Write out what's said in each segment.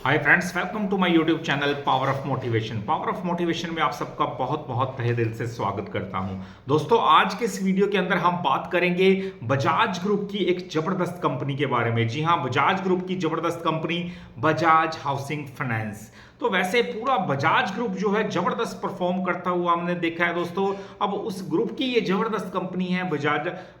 Hi friends, welcome to my YouTube channel power of motivation. Power of motivation में आप सबका बहुत बहुत तहे दिल से स्वागत करता हूं। दोस्तों, आज के इस वीडियो के अंदर हम बात करेंगे बजाज ग्रुप की एक जबरदस्त कंपनी के बारे में। जी हां, बजाज ग्रुप की जबरदस्त कंपनी बजाज हाउसिंग फाइनेंस। तो वैसे पूरा बजाज ग्रुप जो है जबरदस्त परफॉर्म करता हुआ हमने देखा है दोस्तों। अब उस ग्रुप की ये जबरदस्त कंपनी है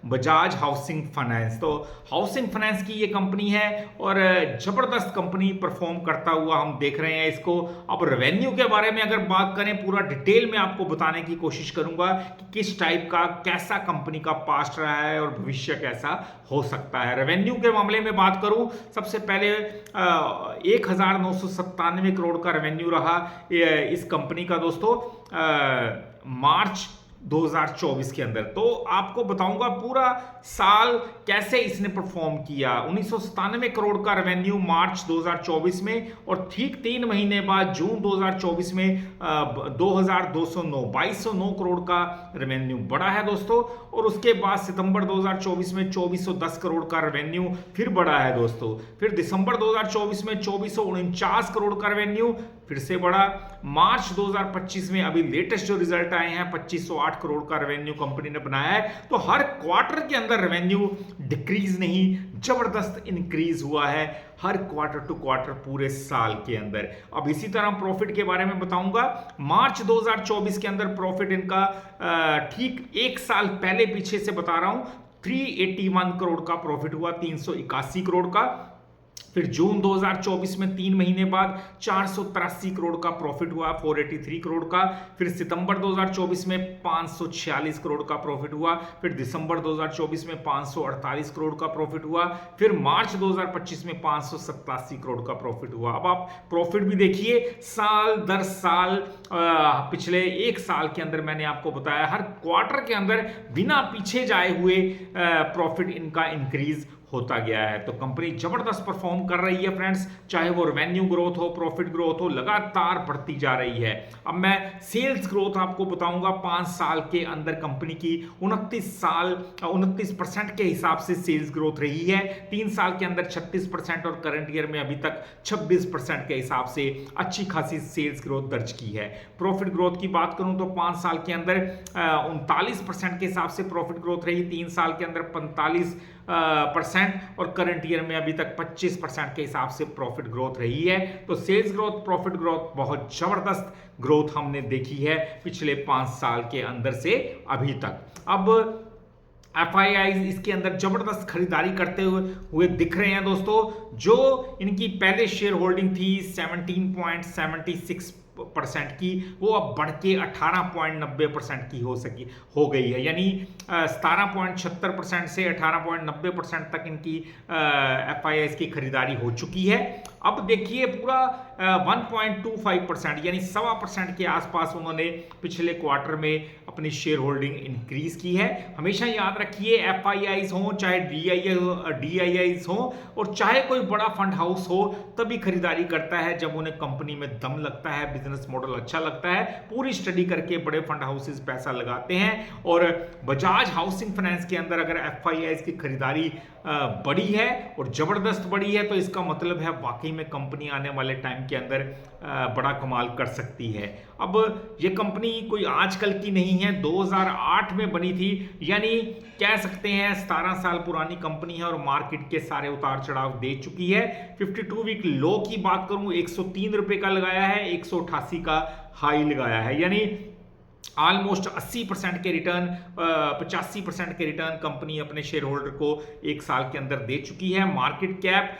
बजाज हाउसिंग फाइनेंस। तो हाउसिंग फाइनेंस की ये कंपनी है और जबरदस्त कंपनी परफॉर्म करता हुआ हम देख रहे हैं इसको। अब रेवेन्यू के बारे में अगर बात करें, पूरा डिटेल में आपको बताने की कोशिश करूंगा कि किस टाइप का कैसा कंपनी का पास्ट रहा है और भविष्य कैसा हो सकता है। रेवेन्यू के मामले में बात करूं, सबसे पहले 1997 करोड़ का रेवेन्यू रहा इस कंपनी का दोस्तों मार्च 2024 के अंदर। तो आपको बताऊंगा पूरा साल कैसे इसने परफॉर्म किया। 1997 करोड़ का रेवेन्यू मार्च 2024 में, और ठीक 3 महीने बाद जून 2024 में 2209 करोड़ का रेवेन्यू बढ़ा है दोस्तों। और उसके बाद सितंबर 2024 में 2410 करोड़ का रेवेन्यू फिर बढ़ा है दोस्तों। फिर दिसंबर 2024 में 2449 करोड़ का रेवेन्यू फिर से बढ़ा। मार्च 2025 में अभी लेटेस्ट जो रिजल्ट आए हैं 2508 करोड़ का रेवेन्यू कंपनी ने बनाया है। तो हर क्वार्टर के अंदर रेवेन्यू डिक्रीज नहीं, जबरदस्त इंक्रीज हुआ है हर क्वार्टर टू क्वार्टर पूरे साल के अंदर। अब इसी तरह प्रॉफिट के बारे में बताऊंगा। मार्च 2024 के अंदर प्रॉफिट इनका ठीक एक साल पहले पीछे से बता रहा हूं 381 करोड़ का प्रॉफिट हुआ, 381 करोड़ का। फिर जून 2024 में 3 महीने बाद 483 करोड़ का प्रॉफिट हुआ, 483 करोड़ का। फिर सितंबर 2024 में 546 करोड़ का प्रॉफिट हुआ। फिर दिसंबर 2024 में 548 करोड़ का प्रॉफिट हुआ। फिर मार्च 2025 में 587 करोड़ का प्रॉफिट हुआ। अब आप प्रॉफिट भी देखिए साल दर साल, पिछले एक साल के अंदर मैंने आपको बताया हर क्वार्टर के अंदर बिना पीछे जाए हुए प्रॉफिट इनका इंक्रीज होता गया है। तो कंपनी जबरदस्त परफॉर्म कर रही है फ्रेंड्स, चाहे वो रेवेन्यू ग्रोथ हो, प्रॉफिट ग्रोथ हो, लगातार बढ़ती जा रही है। अब मैं सेल्स ग्रोथ आपको बताऊंगा 5 साल के अंदर कंपनी की 29% के हिसाब से सेल्स ग्रोथ रही है। 3 साल के अंदर 36% और करंट ईयर में अभी तक 26% के हिसाब से अच्छी खासी सेल्स ग्रोथ दर्ज की है। प्रॉफिट ग्रोथ की बात करूं तो 5 साल के अंदर 39% के हिसाब से प्रॉफिट ग्रोथ रही, 3 साल के अंदर 45% और करंट ईयर में अभी तक 25% के हिसाब से प्रॉफिट ग्रोथ रही है। तो सेल्स ग्रोथ, प्रॉफिट ग्रोथ बहुत जबरदस्त ग्रोथ हमने देखी है पिछले 5 साल के अंदर से अभी तक। अब FIIs इसके अंदर जबरदस्त खरीदारी करते हुए दिख रहे हैं दोस्तों। जो इनकी पहले शेयर होल्डिंग थी 17.76% की, वो अब बढ़ के 18.90% की हो गई है। यानी 17.76% से 18.90% तक इनकी FIIs की खरीदारी हो चुकी है। अब देखिए पूरा 1.25% यानी 1.25% के आसपास उन्होंने पिछले क्वार्टर में अपनी शेयर होल्डिंग इंक्रीज की है। हमेशा याद रखिए FIIs हो चाहे DIIs हो और चाहे कोई बड़ा फंड हाउस हो, तभी खरीदारी करता है जब उन्हें कंपनी में दम लगता है, बिजनेस मॉडल अच्छा लगता है। पूरी स्टडी करके बड़े फंड हाउसेस पैसा लगाते हैं। और बजाज हाउसिंग फाइनेंस के अंदर अगर FIIs की खरीदारी बड़ी है और जबरदस्त बड़ी है, तो इसका मतलब है वाकई में कंपनी आने वाले टाइम के अंदर बड़ा कमाल कर सकती है। अब ये कंपनी कोई आजकल की नहीं है, 2008 में बनी थी, यानी कह सकते हैं 17 साल पुरानी कंपनी है और मार्केट के सारे उतार चढ़ाव दे चुकी है। 52 वीक लो की बात करूं 103 रुपए का लगाया है, 188 का हाई लगाया है, यानी ऑलमोस्ट 80% के रिटर्न, 85% के रिटर्न कंपनी अपने शेयर होल्डर को एक साल के अंदर दे चुकी है। मार्केट कैप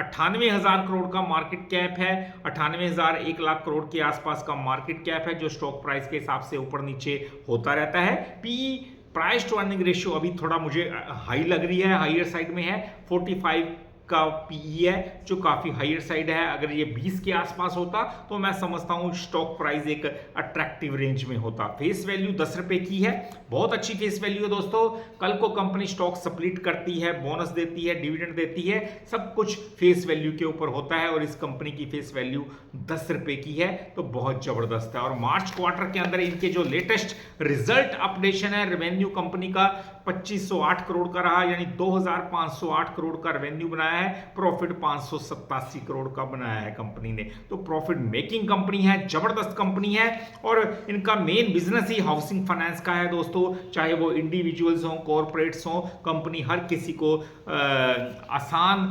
98,000 करोड़ का मार्केट कैप है, 98,000 1 लाख करोड़ के आसपास का मार्केट कैप है, जो स्टॉक प्राइस के हिसाब से ऊपर नीचे होता रहता है। PE, price to earning ratio, अभी थोड़ा मुझे हाई लग रही है, हाइयर साइड में है, 45 का पीई है, जो काफी हायर साइड है। अगर ये 20 के आसपास होता तो मैं समझता हूं स्टॉक प्राइस एक अट्रैक्टिव रेंज में होता। फेस वैल्यू 10 रुपए की है, बहुत अच्छी फेस वैल्यू है दोस्तों। कल को कंपनी स्टॉक स्प्लिट करती है, बोनस देती है, डिविडेंड देती है, सब कुछ फेस वैल्यू के ऊपर होता है और इस कंपनी की फेस वैल्यू 10 रुपए की है, तो बहुत जबरदस्त है। और मार्च क्वार्टर के अंदर इनके जो लेटेस्ट रिजल्ट अपडेशन है, रेवेन्यू कंपनी का 2508 करोड़ का रहा, यानी 2508 करोड़ का रेवेन्यू बनाया है, प्रॉफिट 587 करोड़ का बनाया है कंपनी ने। तो प्रॉफिट मेकिंग कंपनी है, जबरदस्त कंपनी है, और इनका मेन बिजनेस ही हाउसिंग फाइनेंस का है दोस्तों। चाहे वो इंडिविजुअल्स हों, कॉरपोरेट्स हों, कंपनी हर किसी को आसान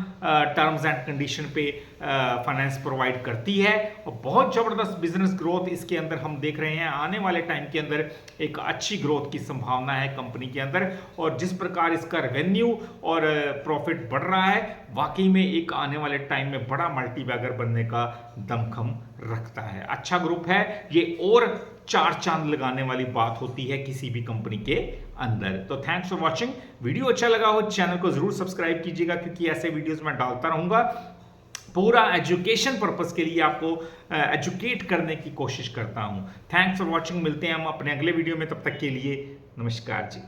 टर्म्स एंड कंडीशन पे फाइनेंस प्रोवाइड करती है, और बहुत जबरदस्त बिजनेस ग्रोथ इसके अंदर हम देख रहे हैं। आने वाले टाइम के अंदर एक अच्छी ग्रोथ की संभावना है कंपनी के अंदर, और जिस प्रकार इसका रेवेन्यू और प्रॉफिट बढ़ रहा है, वाकई में एक आने वाले टाइम में बड़ा मल्टीबैगर बनने का दमखम रखता है। अच्छा ग्रुप है ये, और चार चांद लगाने वाली बात होती है किसी भी कंपनी के अंदर। तो थैंक्स फॉर वॉचिंग। वीडियो अच्छा लगा हो चैनल को जरूर सब्सक्राइब कीजिएगा, क्योंकि ऐसे वीडियोस मैं डालता रहूंगा। पूरा एजुकेशन पर्पस के लिए आपको एजुकेट करने की कोशिश करता हूं। Thanks for watching. मिलते हैं हम अपने अगले वीडियो में, तब तक के लिए नमस्कार जी।